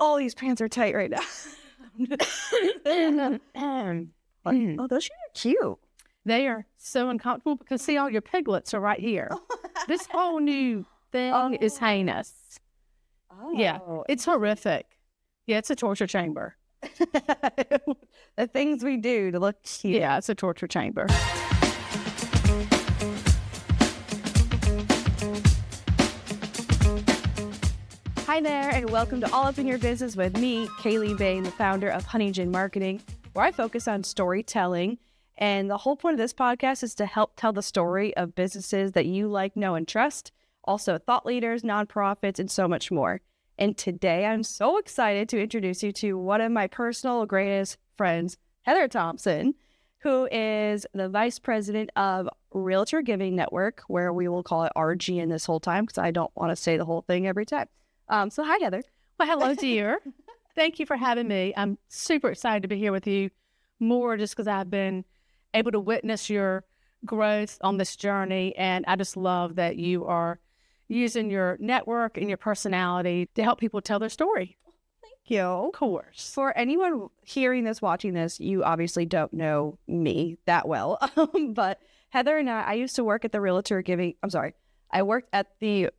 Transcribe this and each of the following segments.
all these pants are tight right now. Oh, those shoes are cute. They are so uncomfortable because see, all your piglets are right here. This whole new thing is heinous. Oh. Yeah, it's horrific. Yeah, it's a torture chamber. The things we do to look cute. Yeah, it's a torture chamber. Hi there, and welcome to All Up in Your Business with me, Kaylee Bain, the founder of Huntington Marketing, where I focus on storytelling. And the whole point of this podcast is to help tell the story of businesses that you like, know, and trust, also thought leaders, nonprofits, and so much more. And today I'm so excited to introduce you to one of my personal greatest friends, Heather Thompson, who is the vice president of Realtor Giving Network, where we will call it RGN this whole time because I don't want to say the whole thing every time. So hi, Heather. Well, hello, dear. Thank you for having me. I'm super excited to be here with you more just because I've been able to witness your growth on this journey. And I just love that you are using your network and your personality to help people tell their story. Thank you. Of course. For anyone hearing this, watching this, you obviously don't know me that well. But Heather and I used to work at the Realtor Giving, I worked at the,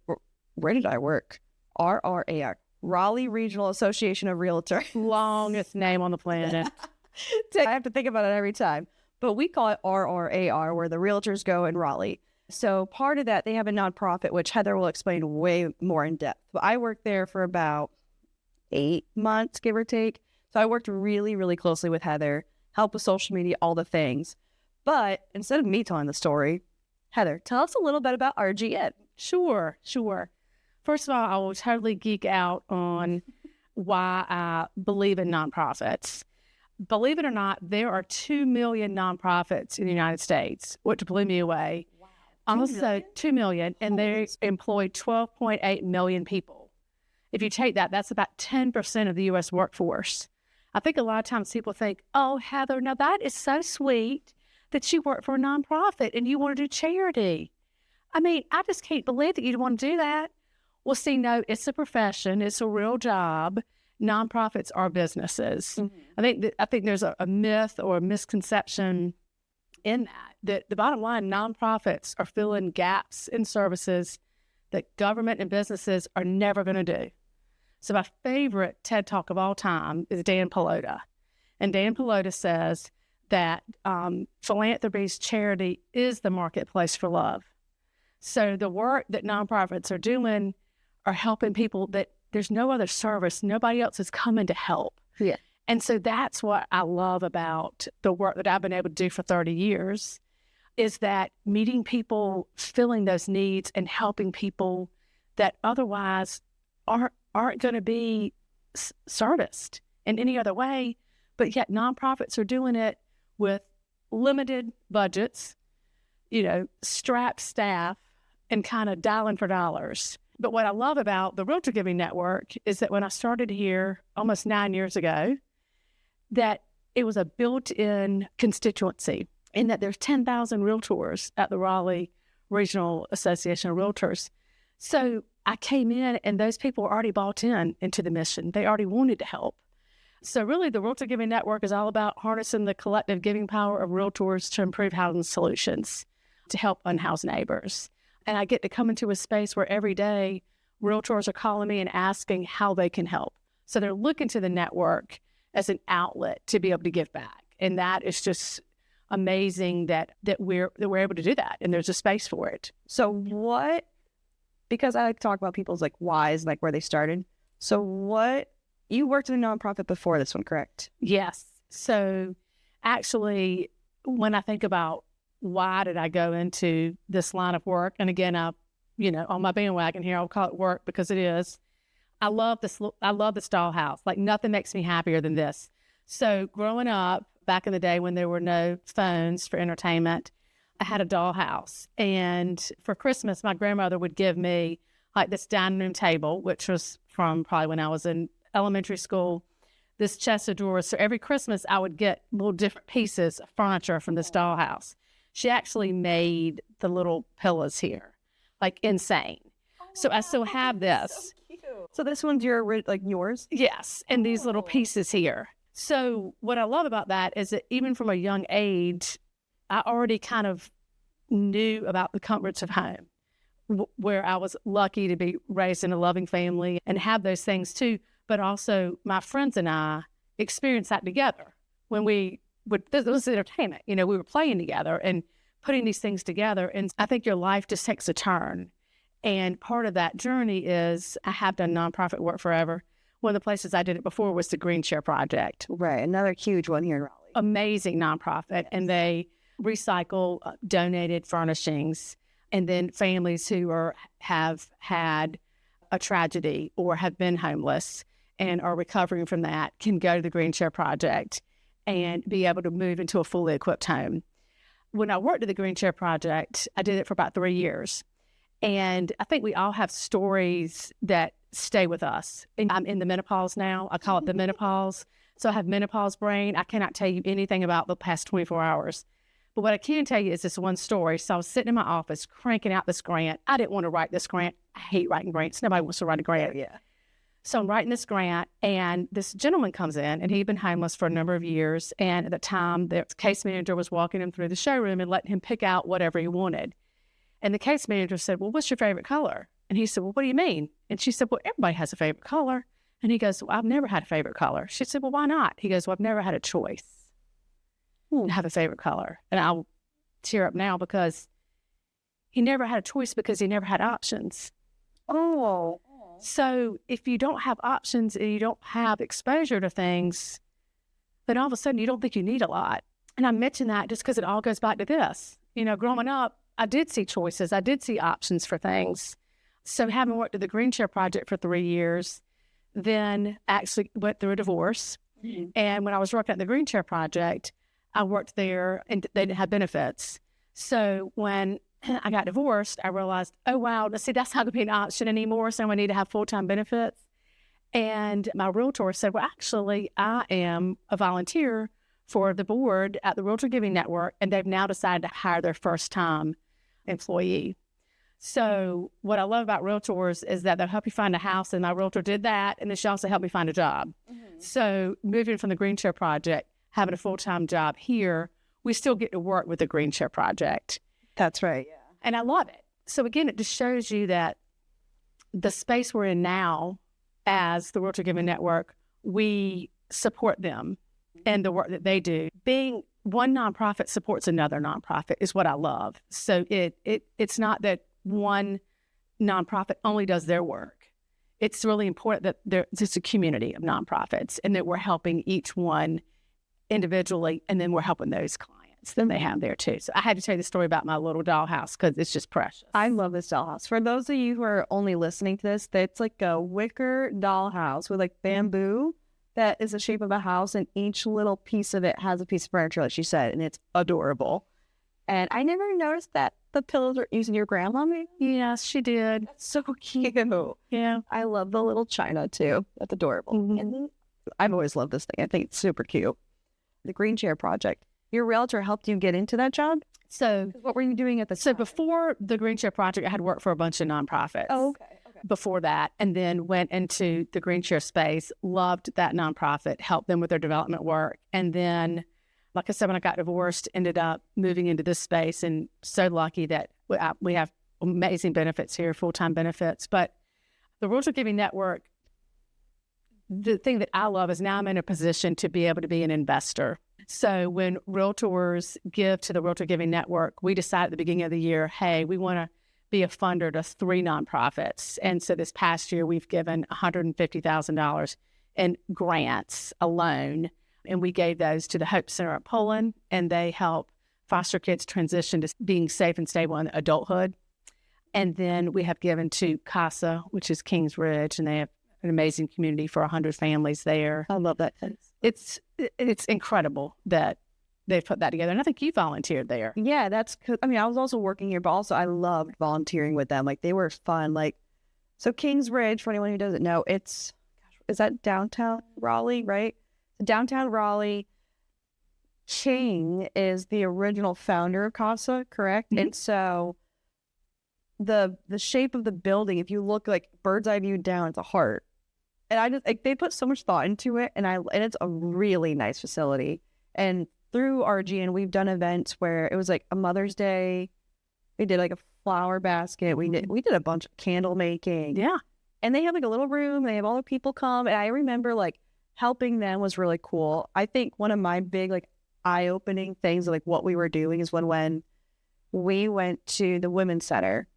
where did I work? RRAR, Raleigh Regional Association of Realtors. Longest name on the planet. I have to think about it every time. But we call it RRAR, where the realtors go in Raleigh. So part of that, they have a nonprofit, which Heather will explain way more in depth. But I worked there for about 8 months, give or take. So I worked really, really closely with Heather, help with social media, all the things. But instead of me telling the story, Heather, tell us a little bit about RGN. Sure. First of all, I will totally geek out on why I believe in nonprofits. Believe it or not, there are 2 million nonprofits in the United States, which blew me away. Wow. Almost 2 million, and they employ 12.8 million people. If you take that, that's about 10% of the U.S. workforce. I think a lot of times people think, oh, Heather, now that is so sweet that you work for a nonprofit and you want to do charity. I mean, I just can't believe that you'd want to do that. Well, see, no, it's a profession. It's a real job. Nonprofits are businesses. Mm-hmm. I think there's a myth or a misconception in that the bottom line, nonprofits are filling gaps in services that government and businesses are never going to do. So my favorite TED Talk of all time is Dan Pallotta. And Dan Pallotta says that philanthropy's charity is the marketplace for love. So the work that nonprofits are doing are helping people that there's no other service. Nobody else is coming to help. Yeah. And so that's what I love about the work that I've been able to do for 30 years is that meeting people, filling those needs and helping people that otherwise aren't going to be serviced in any other way. But yet nonprofits are doing it with limited budgets, strapped staff, and kind of dialing for dollars. But what I love about the Realtor Giving Network is that when I started here almost 9 years ago, that it was a built-in constituency in that there's 10,000 realtors at the Raleigh Regional Association of Realtors. So I came in and those people were already bought into the mission. They already wanted to help. So really the Realtor Giving Network is all about harnessing the collective giving power of realtors to improve housing solutions to help unhoused neighbors. And I get to come into a space where every day realtors are calling me and asking how they can help. So they're looking to the network as an outlet to be able to give back. And that is just amazing that we're able to do that. And there's a space for it. So because I like to talk about people's whys, where they started. So you worked in a nonprofit before this one, correct? Yes. So actually, when I think about why did I go into this line of work? And again, on my bandwagon here, I'll call it work because it is. I love this dollhouse. Nothing makes me happier than this. So growing up back in the day when there were no phones for entertainment, I had a dollhouse. And for Christmas, my grandmother would give me this dining room table, which was from probably when I was in elementary school, this chest of drawers. So every Christmas, I would get little different pieces of furniture from this dollhouse. She actually made the little pillows here, insane. So I still have this. So cute. So this one's yours? Yes, and these little pieces here. So what I love about that is that even from a young age, I already kind of knew about the comforts of home, where I was lucky to be raised in a loving family and have those things too. But also my friends and I experienced that together when this was entertainment. We were playing together and putting these things together. And I think your life just takes a turn. And part of that journey is I have done nonprofit work forever. One of the places I did it before was the Green Chair Project. Right. Another huge one here in Raleigh. Amazing nonprofit. Yes. And they recycle donated furnishings. And then families who have had a tragedy or have been homeless and are recovering from that can go to the Green Chair Project and be able to move into a fully equipped home. When I worked at the Green Chair Project, I did it for about 3 years. And I think we all have stories that stay with us. And I'm in the menopause now. I call it the menopause. So I have menopause brain. I cannot tell you anything about the past 24 hours. But what I can tell you is this one story. So I was sitting in my office cranking out this grant. I didn't want to write this grant. I hate writing grants. Nobody wants to write a grant. Yeah. So I'm writing this grant, and this gentleman comes in, and he'd been homeless for a number of years. And at the time, the case manager was walking him through the showroom and letting him pick out whatever he wanted. And the case manager said, well, what's your favorite color? And he said, well, what do you mean? And she said, well, everybody has a favorite color. And he goes, well, I've never had a favorite color. She said, well, why not? He goes, well, I've never had a choice to have a favorite color. And I'll tear up now because he never had a choice because he never had options. Oh. So if you don't have options and you don't have exposure to things, then all of a sudden you don't think you need a lot. And I mention that just because it all goes back to this. Growing up, I did see choices. I did see options for things. So having worked at the Green Chair Project for 3 years, then actually went through a divorce. Mm-hmm. And when I was working at the Green Chair Project, I worked there and they didn't have benefits. So when I got divorced, I realized, oh, wow, see, that's not going to be an option anymore. So I need to have full-time benefits. And my realtor said, well, actually, I am a volunteer for the board at the Realtor Giving Network, and they've now decided to hire their first-time employee. So what I love about realtors is that they'll help you find a house, and my realtor did that, and then she also helped me find a job. Mm-hmm. So moving from the Green Chair Project, having a full-time job here, we still get to work with the Green Chair Project. That's right. Yeah. And I love it. So again, it just shows you that the space we're in now as the Realtor Giving Network, we support them and the work that they do. Being one nonprofit supports another nonprofit is what I love. So it's not that one nonprofit only does their work. It's really important that it's a community of nonprofits and that we're helping each one individually, and then we're helping those clients that they have there too. So I had to tell you the story about my little dollhouse because it's just precious. I love this dollhouse. For those of you who are only listening to this, it's like a wicker dollhouse with like bamboo that is the shape of a house, and each little piece of it has a piece of furniture, like she said, and it's adorable. And I never noticed that the pillows were using your grandma, maybe? Yes, she did. That's so cute. Yeah. I love the little china too. That's adorable. Mm-hmm. And then, I've always loved this thing. I think it's super cute. The Green Chair Project. Your realtor helped you get into that job? So what were you doing at the time? So before the Green Chair Project, I had worked for a bunch of nonprofits. Oh, okay. Before that, and then went into the Green Chair space, loved that nonprofit, helped them with their development work. And then, like I said, when I got divorced, ended up moving into this space, and so lucky that we have amazing benefits here, full-time benefits. But the Realtor Giving Network, the thing that I love is now I'm in a position to be able to be an investor. So when realtors give to the Realtor Giving Network, we decide at the beginning of the year, hey, we want to be a funder to 3 nonprofits. And so this past year, we've given $150,000 in grants alone. And we gave those to the Hope Center at Poland, and they help foster kids transition to being safe and stable in adulthood. And then we have given to CASA, which is Kings Ridge, and they have an amazing community for 100 families there. I love that. It's incredible that they've put that together. And I think you volunteered there. Yeah, that's good. I mean, I was also working here, but also I loved volunteering with them. Like, they were fun. Like, so Kings Ridge, for anyone who doesn't know, is that downtown Raleigh, right? Downtown Raleigh. King is the original founder of CASA, correct? Mm-hmm. And so the shape of the building, if you look like bird's eye view down, it's a heart. And I just like they put so much thought into it, and it's a really nice facility. And through RGN, we've done events where it was like a Mother's Day. We did like a flower basket. We did a bunch of candle making. Yeah. And they have like a little room. They have all the people come. And I remember like helping them was really cool. I think one of my big like eye-opening things of like what we were doing is when we went to the Women's Center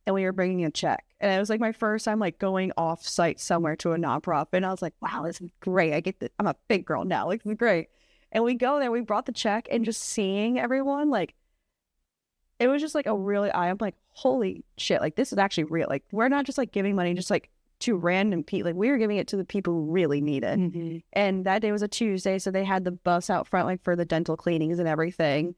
and we were bringing a check. And it was like my first time like going off site somewhere to a nonprofit. And I was like, wow, this is great. I'm a big girl now. Like, this is great. And we go there, we brought the check, and just seeing everyone, like, it was just like a really I'm like, holy shit, like this is actually real. Like, we're not just like giving money just like to random people. Like, we were giving it to the people who really need it. Mm-hmm. And that day was a Tuesday, so they had the bus out front like for the dental cleanings and everything.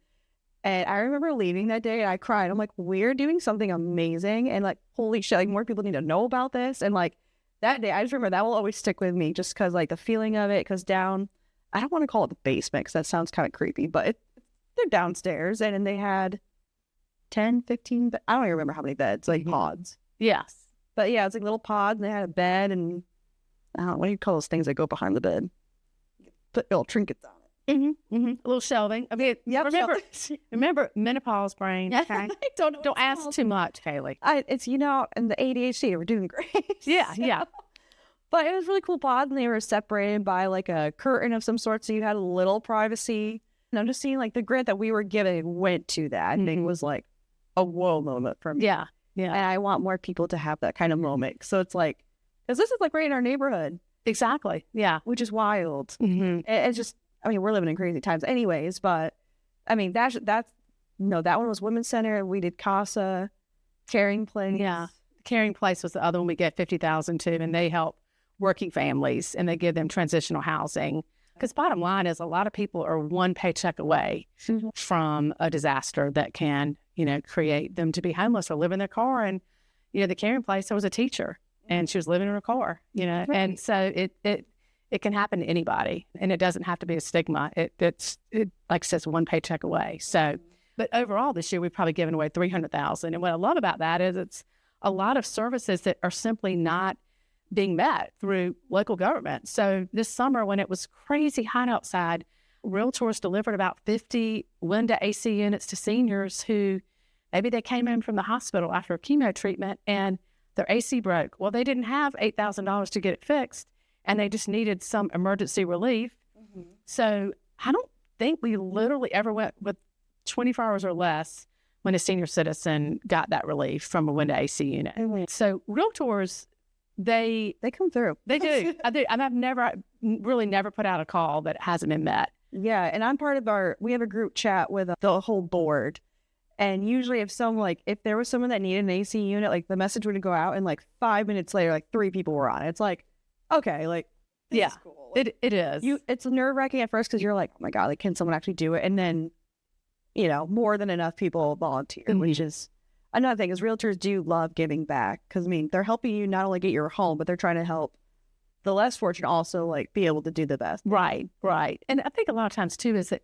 And I remember leaving that day and I cried. I'm like, we're doing something amazing, and like, holy shit, like more people need to know about this. And like that day, I just remember that will always stick with me, just because like the feeling of it. Because down, I don't want to call it the basement because that sounds kind of creepy, but they're downstairs, and they had 10, 15, I don't even remember how many beds, like pods. Yes. But yeah, it's like little pods, and they had a bed, and I don't know, what do you call those things that go behind the bed? Put little trinkets on it. Mm-hmm. Mm-hmm. A little shelving. I mean, yep, remember menopause brain. Okay? I don't ask too much, Kaylee. It's, and the ADHD, we're doing great. Yeah. But it was really cool pods, and they were separated by like a curtain of some sort, so you had a little privacy. And I'm just seeing like the grant that we were given went to that, and it was like a whoa moment for me. Yeah. And I want more people to have that kind of moment. So it's like, because this is like right in our neighborhood. Exactly. Yeah. Which is wild. Mm-hmm. It's just, I mean, we're living in crazy times anyways, but I mean, that one was Women's Center. We did CASA, Caring Place. Yeah. Caring Place was the other one we get $50,000 to, and they help working families, and they give them transitional housing. Because bottom line is, a lot of people are one paycheck away from a disaster that can, create them to be homeless or live in their car. And, the Caring Place, I was a teacher, and she was living in her car, Right. And so it can happen to anybody, and it doesn't have to be a stigma. It's like I said, one paycheck away. So, but overall this year, we've probably given away $300,000. And what I love about that is it's a lot of services that are simply not being met through local government. So this summer, when it was crazy hot outside, Realtors delivered about 50 window AC units to seniors who maybe they came in from the hospital after a chemo treatment and their AC broke. Well, they didn't have $8,000 to get it fixed, and they just needed some emergency relief. Mm-hmm. So I don't think we literally ever went with 24 hours or less when a senior citizen got that relief from a window AC unit. Mm-hmm. So Realtors, they come through. They do. I do. And I've never put out a call that hasn't been met. Yeah. And I'm part of we have a group chat with the whole board. And usually if there was someone that needed an AC unit, like the message would go out, and like 5 minutes later, like 3 people were on it. It's like, okay, like, yeah, is cool. Like, it is. It's nerve-wracking at first because you're like, oh my God, like, can someone actually do it? And then, more than enough people volunteer, which is another thing, is realtors do love giving back, because, I mean, they're helping you not only get your home, but they're trying to help the less fortunate also, like, be able to do the best. Right. And I think a lot of times, too, is that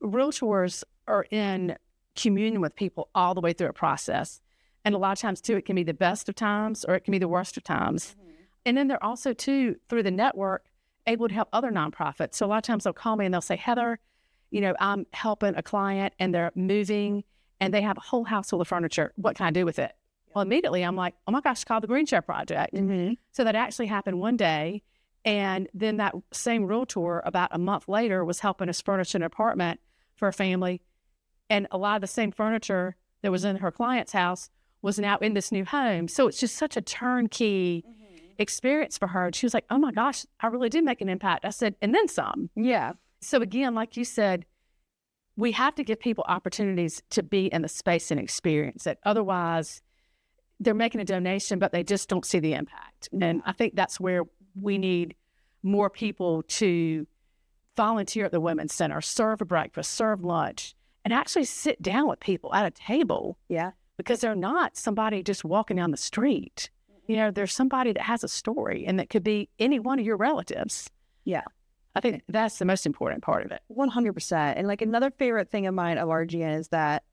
realtors are in communion with people all the way through a process. And a lot of times, too, it can be the best of times or it can be the worst of times. Mm-hmm. And then they're also, too, through the network, able to help other nonprofits. So a lot of times they'll call me and they'll say, Heather, I'm helping a client and they're moving and they have a whole house full of furniture. What can I do with it? Well, immediately I'm like, oh my gosh, call the Green Chair Project. Mm-hmm. So that actually happened one day. And then that same realtor about a month later was helping us furnish an apartment for a family. And a lot of the same furniture that was in her client's house was now in this new home. So it's just such a turnkey experience for her. And she was like, oh my gosh, I really did make an impact. I said, and then some. Yeah. So again, like you said, we have to give people opportunities to be in the space and experience it. Otherwise, they're making a donation, but they just don't see the impact. And I think that's where we need more people to volunteer at the Women's Center, serve a breakfast, serve lunch, and actually sit down with people at a table. Yeah. Because they're not somebody just walking down the street. There's somebody that has a story, and that could be any one of your relatives. Yeah. I think that's the most important part of it. 100%. And like another favorite thing of mine of RGN is that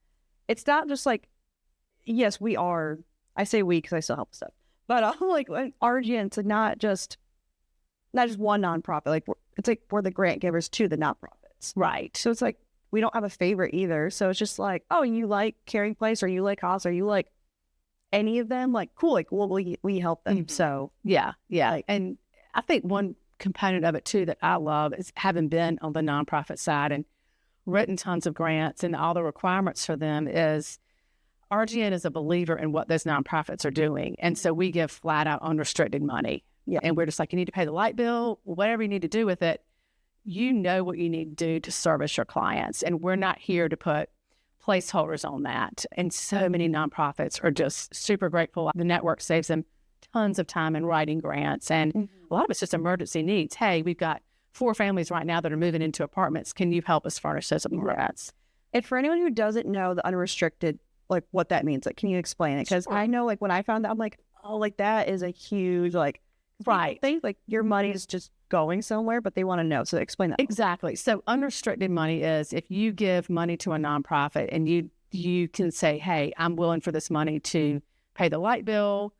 it's not just like, yes, we are. I say we because I still help stuff. But like RGN, it's not just one nonprofit. Like it's like we're the grant givers to the nonprofits. Right. So it's like we don't have a favorite either. So it's just like, oh, you like Caring Place or you like Haas or you like any of them? Like, cool. Like, well, we help them. So yeah. Like, and I think one component of it too that I love is having been on the nonprofit side and written tons of grants and all the requirements for them is RGN is a believer in what those nonprofits are doing. And so we give flat out unrestricted money. Yeah. And we're just like, you need to pay the light bill, whatever you need to do with it. You know what you need to do to service your clients. And we're not here to put placeholders on that. And so many nonprofits are just super grateful. The network saves them tons of time in writing grants. And a lot of it's just emergency needs. Hey, we've got 4 families right now that are moving into apartments. Can you help us furnish those apartments? And for anyone who doesn't know the unrestricted, like what that means, like, can you explain it? Because I know, like, when I found that, I'm like, oh, like that is a huge, like, right. Think like your money is just going somewhere, but they want to know. So explain that. Exactly. So unrestricted money is if you give money to a nonprofit and you can say, hey, I'm willing for this money to pay the light bill,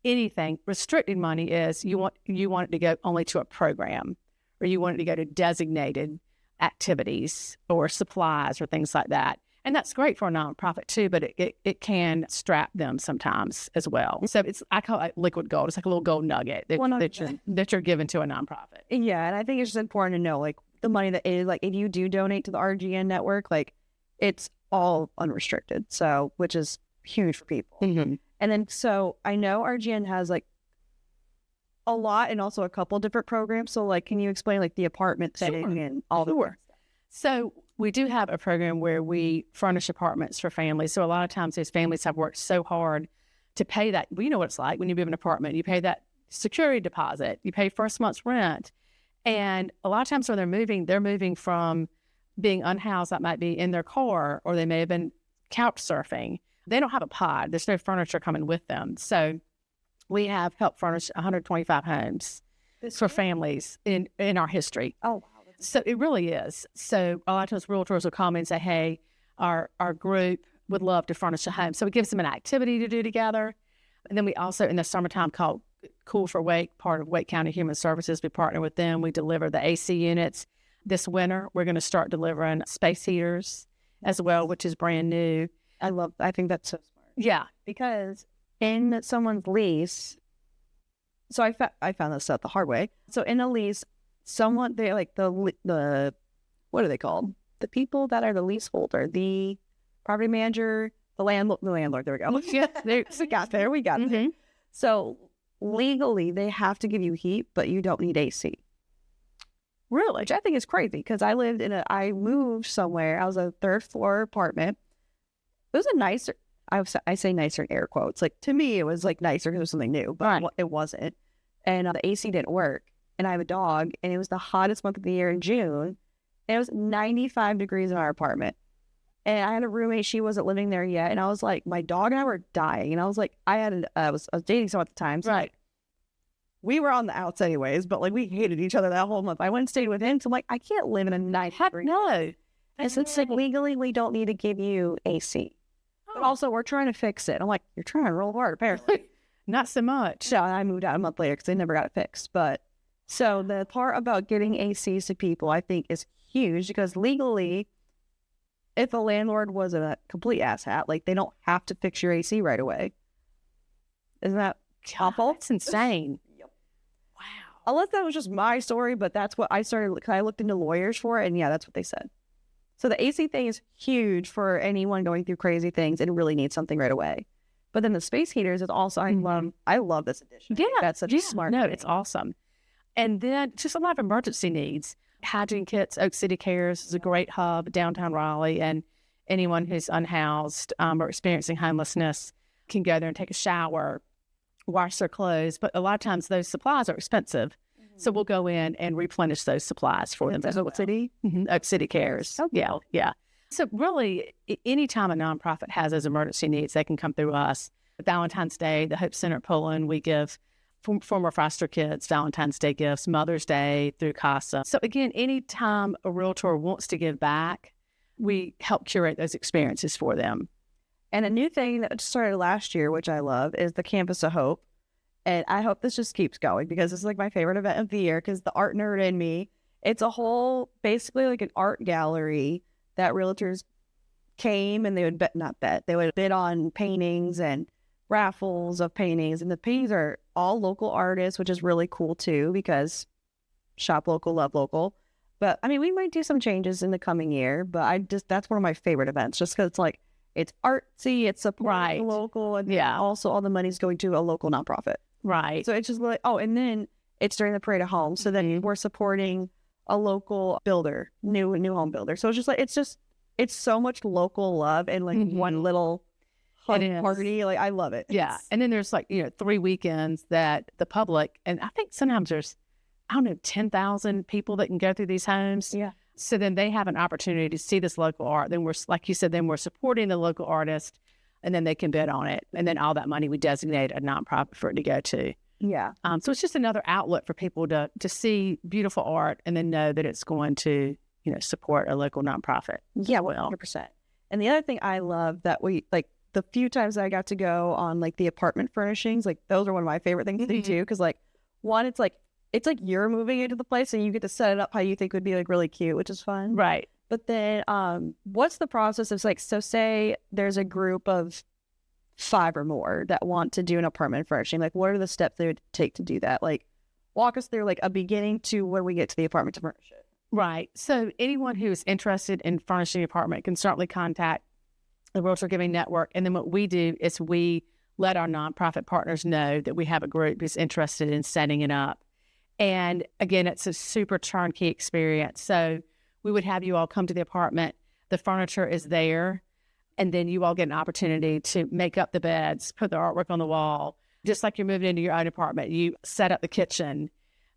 anything. Restricted money is you want it to go only to a program, or you want it to go to designated activities or supplies or things like that. And that's great for a nonprofit too, but it can strap them sometimes as well. So I call it liquid gold. It's like a little gold nugget that you're giving to a nonprofit. Yeah, and I think it's just important to know, like, the money that is, like, if you do donate to the RGN network, like, it's all unrestricted. So, which is huge for people. Mm-hmm. And then, so I know RGN has like a lot and also a couple different programs. So, like, can you explain like the apartment setting and all the work? So we do have a program where we furnish apartments for families. So a lot of times these families have worked so hard to pay that. Well, you know what it's like when you move an apartment. You pay that security deposit. You pay first month's rent. And a lot of times when they're moving from being unhoused, that might be in their car, or they may have been couch surfing. They don't have a pod. There's no furniture coming with them. So we have helped furnish 125 homes for families in our history. Oh, wow. So it really is. So a lot of times realtors will call me and say, hey, our group would love to furnish a home. So it gives them an activity to do together. And then we also, in the summertime, called Cool for Wake, part of Wake County Human Services, we partner with them. We deliver the AC units. This winter, we're going to start delivering space heaters as well, which is brand new. I think that's so smart. Yeah. Because in someone's lease, so I found this out the hard way. So in a lease, they like the what are they called? The people that are the leaseholder, the property manager, the landlord. There we go. Yeah, we got there. So legally, they have to give you heat, but you don't need AC. Really? Which I think is crazy because I moved somewhere. I was a 3rd floor apartment. It was a nicer, I say nicer in air quotes. Like, to me, it was like nicer because it was something new, but it wasn't. And the AC didn't work. And I have a dog, and it was the hottest month of the year in June. And it was 95 degrees in our apartment. And I had a roommate, she wasn't living there yet. And I was like, my dog and I were dying. And I was like, I was dating someone at the time. So like, we were on the outs anyways, but like we hated each other that whole month. I went and stayed with him. So I'm like, I can't live in a 90 degree. No. And so it's like, legally, we don't need to give you AC. But also, we're trying to fix it. I'm like, you're trying real hard, apparently. Not so much. So I moved out a month later because they never got it fixed. But so the part about getting ACs to people, I think, is huge because legally, if a landlord was a complete asshat, like, they don't have to fix your AC right away. Isn't that awful? It's insane. Yep. Wow. Unless that was just my story, but that's what I started. I looked into lawyers for it, and yeah, that's what they said. So the AC thing is huge for anyone going through crazy things and really needs something right away. But then the space heaters is also, I love this addition. Yeah. That's such a smart thing. It's awesome. And then just a lot of emergency needs. Hygiene kits, Oak City Cares is a great hub, downtown Raleigh, and anyone who's unhoused or experiencing homelessness can go there and take a shower, wash their clothes. But a lot of times those supplies are expensive. So we'll go in and replenish those supplies for them. Oak City? Oak City Cares. Okay. Yeah. So really, anytime a nonprofit has those emergency needs, they can come through us. Valentine's Day, the Hope Center at Poland, we give former foster kids Valentine's Day gifts, Mother's Day through CASA. So again, anytime a realtor wants to give back, we help curate those experiences for them. And a new thing that started last year, which I love, is the Campus of Hope. And I hope this just keeps going because this is like my favorite event of the year because the art nerd in me, it's a whole, basically like an art gallery that realtors came and they would they would bid on paintings and raffles of paintings. And the paintings are all local artists, which is really cool too because shop local, love local. But I mean, we might do some changes in the coming year, but that's one of my favorite events just because it's like, it's artsy, it's supporting the local, and also all the money's going to a local nonprofit. Right. So it's just like, and then it's during the Parade of Homes. So then we're supporting a local builder, new home builder. So it's just like, it's so much local love and like one little fun party. Like, I love it. Yeah. And then there's like, 3 weekends that the public, and I think sometimes there's, 10,000 people that can go through these homes. Yeah. So then they have an opportunity to see this local art. Then like you said, we're supporting the local artist and then they can bid on it. And then all that money we designate a nonprofit for it to go to. Yeah. So it's just another outlet for people to see beautiful art and then know that it's going to, support a local nonprofit. Yeah, 100%. And the other thing I love that we, like, the few times I got to go on, like, the apartment furnishings, like, those are one of my favorite things to do, too. Because, like, one, it's like you're moving into the place and you get to set it up how you think would be, like, really cute, which is fun. Right. But then what's the process of, like, so say there's a group of 5 or more that want to do an apartment furnishing. Like, what are the steps they would take to do that? Like, walk us through, like, a beginning to where we get to the apartment to furnish it. Right. So anyone who is interested in furnishing an apartment can certainly contact the Realtor Giving Network. And then what we do is we let our nonprofit partners know that we have a group who's interested in setting it up. And again, it's a super turnkey experience. So we would have you all come to the apartment. The furniture is there. And then you all get an opportunity to make up the beds, put the artwork on the wall. Just like you're moving into your own apartment, you set up the kitchen.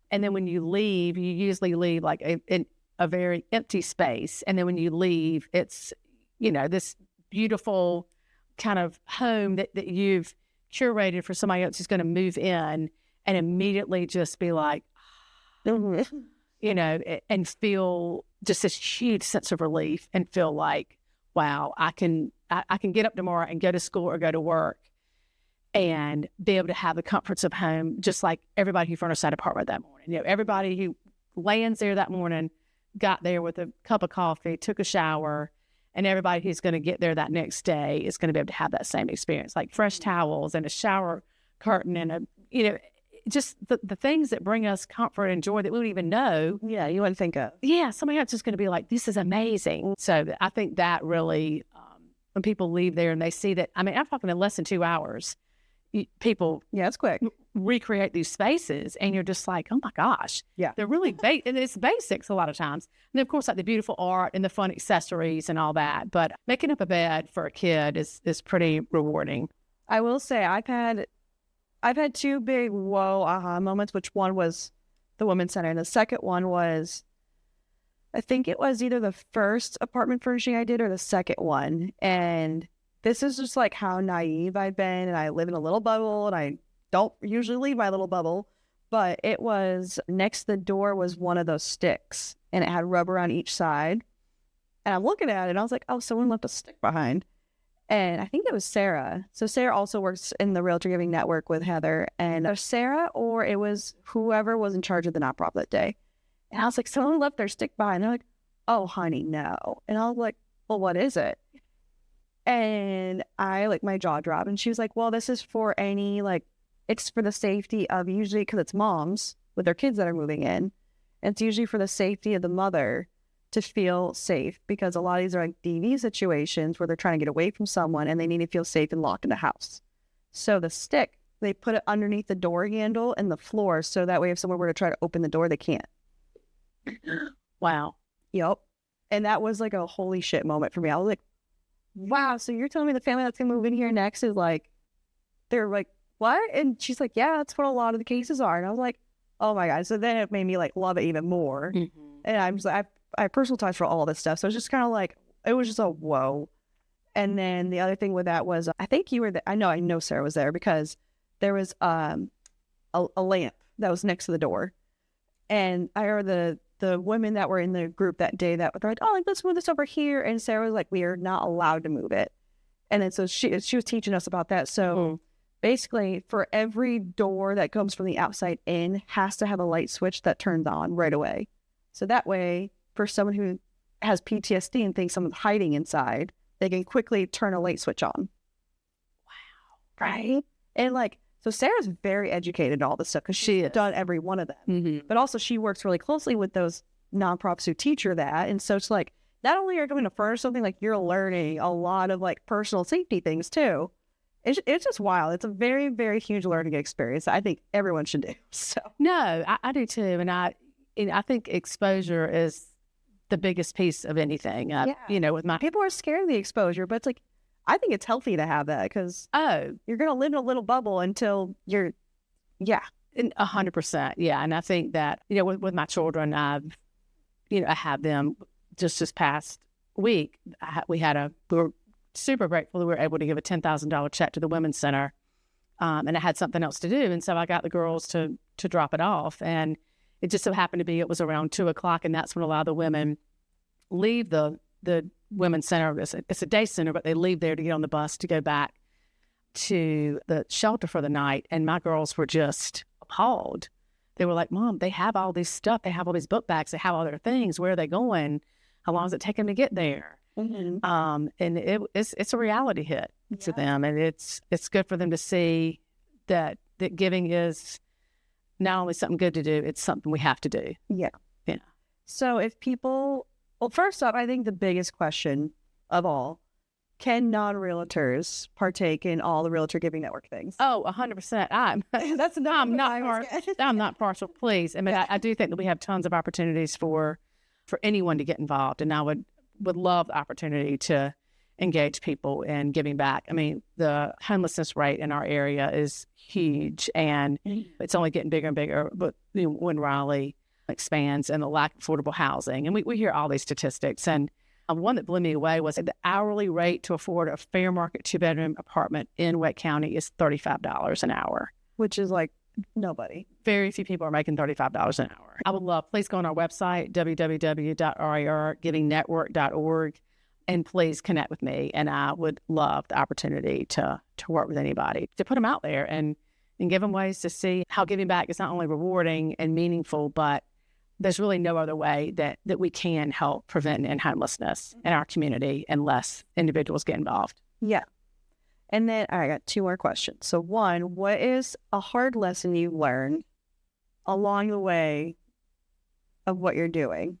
And then when you leave, you usually leave like a very empty space. And then when you leave, it's, this beautiful kind of home that you've curated for somebody else who's going to move in and immediately just be like, and feel just this huge sense of relief and feel like, wow, I can get up tomorrow and go to school or go to work and be able to have the comforts of home, just like everybody who furnished that apartment that morning. Everybody who lands there that morning got there with a cup of coffee, took a shower, and everybody who's going to get there that next day is going to be able to have that same experience, like fresh towels and a shower curtain and just the things that bring us comfort and joy that we don't even know. Yeah, you wouldn't think of. Yeah, somebody else is going to be like, this is amazing. So I think that really, when people leave there and they see that, I'm talking in less than 2 hours, people it's quick recreate these spaces and you're just like, oh my gosh, they're really and it's basics a lot of times, and then of course like the beautiful art and the fun accessories and all that, but making up a bed for a kid is pretty rewarding. I will say I've had 2 big aha moments, which one was the Women's Center and the second one was, I think it was either the first apartment furnishing I did or the second one. And this is just like how naive I've been, and I live in a little bubble, and I don't usually leave my little bubble, but it was next to the door was one of those sticks, and it had rubber on each side. And I'm looking at it, and I was like, oh, someone left a stick behind. And I think it was Sarah. So Sarah also works in the Realtor Giving Network with Heather, and Sarah, or it was whoever was in charge of the nonprofit that day. And I was like, someone left their stick behind. And they're like, oh, honey, no. And I was like, well, what is it? And I, like, my jaw dropped, and she was like, well, this is for any, like, it's for the safety of, usually because it's moms with their kids that are moving in. And it's usually for the safety of the mother to feel safe, because a lot of these are like DV situations where they're trying to get away from someone and they need to feel safe and locked in the house. So the stick, they put it underneath the door handle and the floor, so that way if someone were to try to open the door, they can't. Wow. Yep. And that was like a holy shit moment for me. I was like, wow, so you're telling me the family that's going to move in here next is like, they're like, what? And she's like, yeah, that's what a lot of the cases are. And I was like, oh my God. So then it made me like love it even more. Mm-hmm. And I'm just like, I have personal ties for all this stuff. So it's just kind of like, it was just a whoa. And then the other thing with that was, I think you were there. I know Sarah was there, because there was a lamp that was next to the door. And I heard the women that were in the group that day that were like, oh, like, let's move this over here. And Sarah was like, we are not allowed to move it. And then so she was teaching us about that. So basically, for every door that comes from the outside in has to have a light switch that turns on right away. So that way, for someone who has PTSD and thinks someone's hiding inside, they can quickly turn a light switch on. Wow. Right? And like, so Sarah's very educated in all this stuff because she's done every one of them. Mm-hmm. But also she works really closely with those nonprofits who teach her that. And so it's like, not only are you coming to furnish something, like you're learning a lot of like personal safety things too. It's just wild. It's a very, very huge learning experience I think everyone should do. So no, I do too. And I think exposure is the biggest piece of anything. You know, with my people are scared of the exposure, but it's like, I think it's healthy to have that because you're going to live in a little bubble until you're, 100%. Yeah. And I think that, you know, with my children, I have them just this past week. We were super grateful that we were able to give a $10,000 check to the Women's Center. And I had something else to do. And so I got the girls to drop it off. And it just so happened to be, it was around 2:00. And that's when a lot of the women leave the Women's Center. It's a day center, but they leave there to get on the bus to go back to the shelter for the night. And my girls were just appalled. They were like, Mom, they have all this stuff. They have all these book bags. They have all their things. Where are they going? How long does it take them to get there? Mm-hmm. And it's a reality hit to them. And it's good for them to see that giving is not only something good to do, it's something we have to do. Yeah. Yeah. So if people, well, first off, I think the biggest question of all, can non-realtors partake in all the Realtor Giving Network things? Oh, 100%. I'm not partial, please. I mean, I do think that we have tons of opportunities for anyone to get involved. And I would love the opportunity to engage people in giving back. I mean, the homelessness rate in our area is huge and it's only getting bigger and bigger. But when Raleigh expands and the lack of affordable housing, and we hear all these statistics, and one that blew me away was the hourly rate to afford a fair market 2-bedroom apartment in Wake County is $35 an hour. Which is like nobody. Very few people are making $35 an hour. I would love, please go on our website, www.rrargivingnetwork.org, and please connect with me. And I would love the opportunity to work with anybody, to put them out there and give them ways to see how giving back is not only rewarding and meaningful, but there's really no other way that we can help prevent homelessness in our community unless individuals get involved. Yeah. And then I got 2 more questions. So one, what is a hard lesson you learned along the way of what you're doing?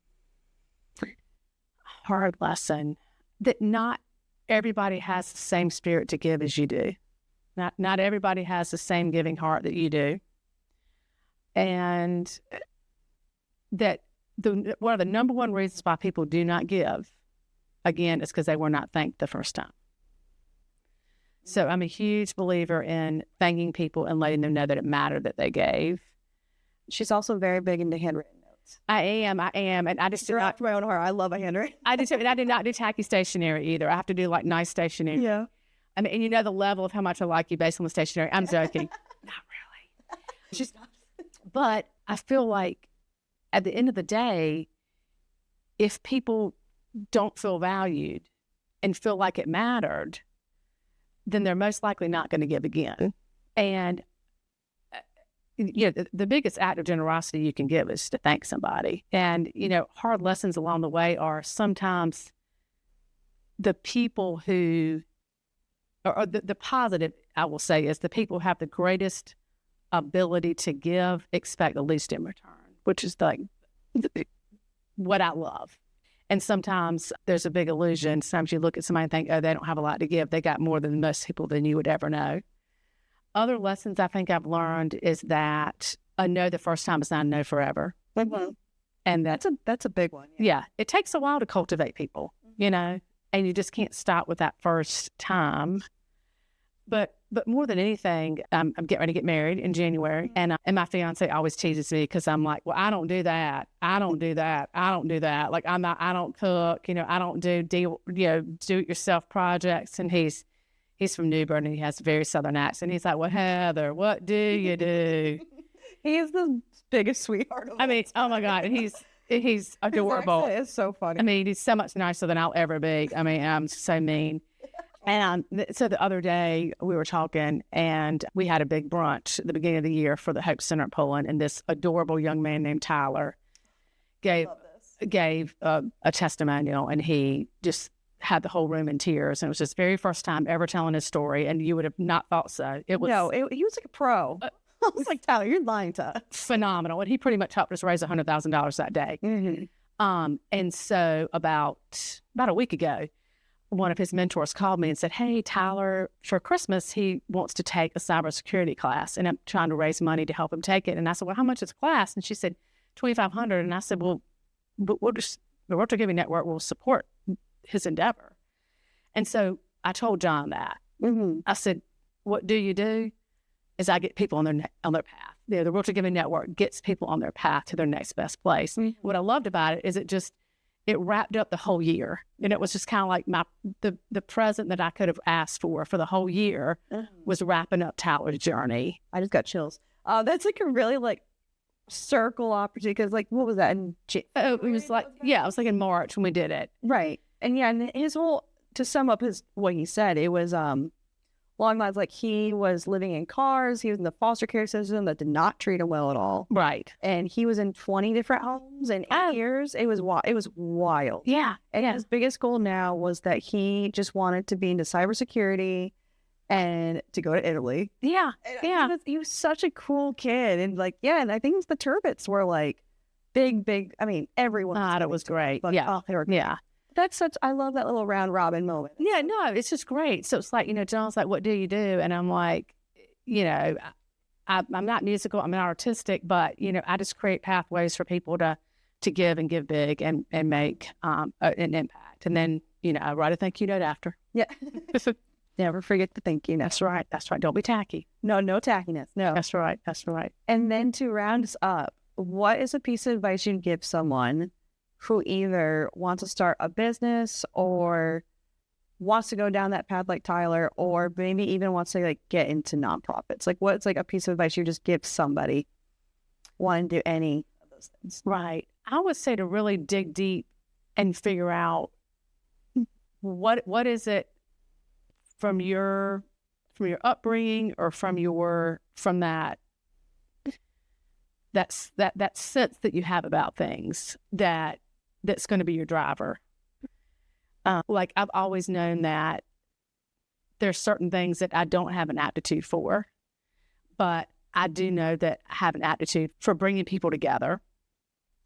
Hard lesson that not everybody has the same spirit to give as you do. Not everybody has the same giving heart that you do. And that one of the number one reasons why people do not give, again, is because they were not thanked the first time. So I'm a huge believer in thanking people and letting them know that it mattered that they gave. She's also very big into handwritten notes. I am. And I just did not, my own heart. I love a handwritten. I did not do tacky stationery either. I have to do like nice stationery. Yeah. I mean, and you know the level of how much I like you based on the stationery. I'm joking. Not really. She's not. But I feel like at the end of the day, if people don't feel valued and feel like it mattered, then they're most likely not going to give again. And the biggest act of generosity you can give is to thank somebody. And, hard lessons along the way are sometimes the people who, or the positive, I will say, is the people who have the greatest ability to give expect the least in return, which is like what I love. And sometimes there's a big illusion. Sometimes you look at somebody and think, oh, they don't have a lot to give. They got more than most people than you would ever know. Other lessons I think I've learned is that a no the first time is not a no forever. Mm-hmm. And that's a big one. Yeah. It takes a while to cultivate people, and you just can't stop with that first time. But more than anything, I'm getting ready to get married in January, and my fiance always teases me because I'm like, well, I don't do that. I don't do that. I don't do that. Like I don't cook. I don't do do-it-yourself projects. And he's from New Bern and he has a very Southern accent. He's like, well, Heather, what do you do? He's the biggest sweetheart. I mean, oh my God, and he's adorable. It's so funny. I mean, he's so much nicer than I'll ever be. I mean, I'm so mean. And so the other day we were talking, and we had a big brunch at the beginning of the year for the Hope Center in Poland, and this adorable young man named Tyler gave a testimonial, and he just had the whole room in tears, and it was his very first time ever telling his story, and you would have not thought so. It was he was like a pro. I was like, Tyler, you're lying to us. Phenomenal, and he pretty much helped us raise $100,000 that day. Mm-hmm. And so about a week ago, one of his mentors called me and said, hey, Tyler, for Christmas, he wants to take a cybersecurity class, and I'm trying to raise money to help him take it. And I said, well, how much is the class? And she said, $2,500. And I said, well, but the Realtor Giving Network will support his endeavor. And so I told John that. Mm-hmm. I said, what do you do? Is I get people on their path. The Realtor Giving Network gets people on their path to their next best place. Mm-hmm. What I loved about it is it wrapped up the whole year. And it was just kind of like the present that I could have asked for the whole year was wrapping up Tyler's journey. I just got chills. That's like a really like circle opportunity, because like, what was that? It was like, it was like in March when we did it. Right. And and his whole, to sum up what he said, it was along lines like he was living in cars. He was in the foster care system that did not treat him well at all. Right. And he was in 20 different homes in 8 years. It was wild. Yeah. And his biggest goal now was that he just wanted to be into cybersecurity and to go to Italy. Yeah. And he was such a cool kid. And like, and I think the Turbits were like big. I mean, everyone thought it was great. But, they were great. Yeah. I love that little round robin moment. Yeah, no, it's just great. So it's like, John's like, what do you do? And I'm like, I'm not musical, I'm not artistic, but, I just create pathways for people to give and give big and make an impact. And then, I write a thank you note after. Yeah. Never forget the thank you note. That's right. Don't be tacky. No tackiness. No. That's right. And then to round us up, what is a piece of advice you'd give someone who either wants to start a business or wants to go down that path like Tyler, or maybe even wants to like get into nonprofits? Like, what's like a piece of advice you just give somebody wanting to do any of those things? Right. I would say to really dig deep and figure out what is it from your upbringing or from that sense that you have about things that's going to be your driver. Like I've always known that there's certain things that I don't have an aptitude for, but I do know that I have an aptitude for bringing people together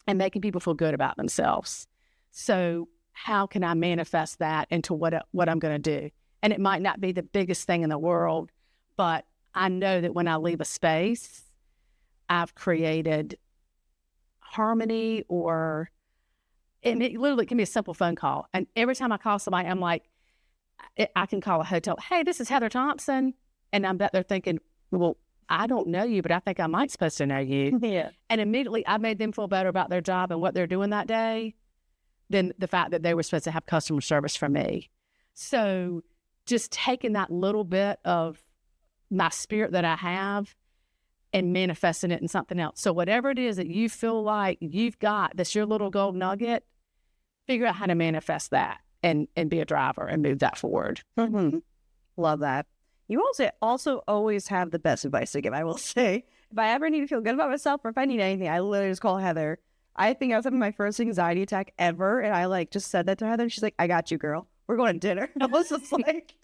and making people feel good about themselves. So how can I manifest that into what I'm going to do? And it might not be the biggest thing in the world, but I know that when I leave a space, I've created harmony, or it literally can be a simple phone call. And every time I call somebody, I'm like, I can call a hotel. Hey, this is Heather Thompson. And I'm back there thinking, well, I don't know you, but I think I might supposed to know you. Yeah. And immediately I made them feel better about their job and what they're doing that day than the fact that they were supposed to have customer service from me. So just taking that little bit of my spirit that I have and manifesting it in something else. So whatever it is that you feel like you've got, that's your little gold nugget, figure out how to manifest that and be a driver and move that forward. Mm-hmm. Love that. You also always have the best advice to give, I will say. If I ever need to feel good about myself or if I need anything, I literally just call Heather. I think I was having my first anxiety attack ever, and I just said that to Heather, and she's like, I got you, girl. We're going to dinner. I was just like,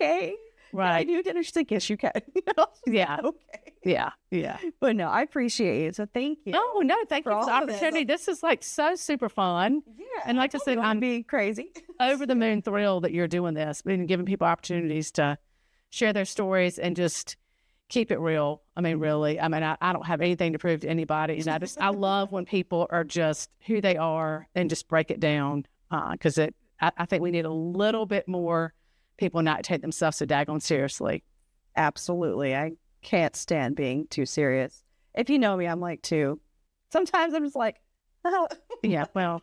okay. Right. Can I do dinner? She's like, yes, you can. Yeah. Okay. Yeah. But no, I appreciate you. So thank you. Oh, no, thank you for the opportunity. This is so super fun. Yeah. And like I said, I'm being crazy. over the moon thrilled that you're doing this and giving people opportunities to share their stories and just keep it real. I mean, really. I mean, I don't have anything to prove to anybody. And I love when people are just who they are and just break it down. Because I think we need a little bit more people not take themselves so daggone seriously. Absolutely. I can't stand being too serious. If you know me, I'm like too. Sometimes I'm just like, oh. Yeah, well,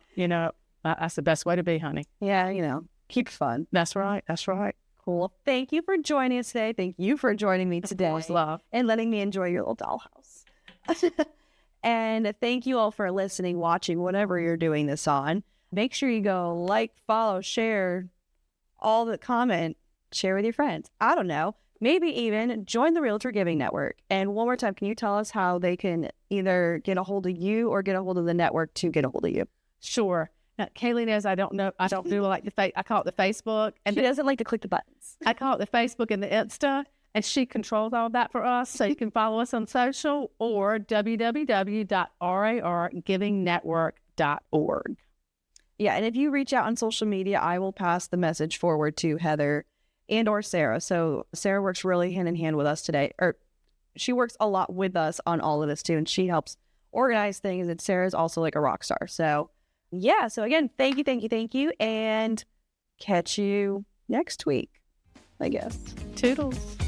that's the best way to be, honey. Yeah, keep fun. That's right. Cool. Thank you for joining us today. Thank you for joining me today. Always love. And letting me enjoy your little dollhouse. And thank you all for listening, watching, whatever you're doing this on. Make sure you go like, follow, share, all the comment. share with your friends. I don't know. Maybe even join the Realtor Giving Network. And one more time, can you tell us how they can either get a hold of you or get a hold of the network to get a hold of you? Sure. Now, Kaylee knows I don't do like I call it the Facebook. And she doesn't like to click the buttons. I call it the Facebook and the Insta, and she controls all that for us. So you can follow us on social or www.rargivingnetwork.org. Yeah, and if you reach out on social media, I will pass the message forward to Heather and or Sarah. So Sarah works really hand in hand with us today, or she works a lot with us on all of this too, and she helps organize things, and Sarah's also like a rock star. So yeah, so again, thank you, and catch you next week, I guess. Toodles.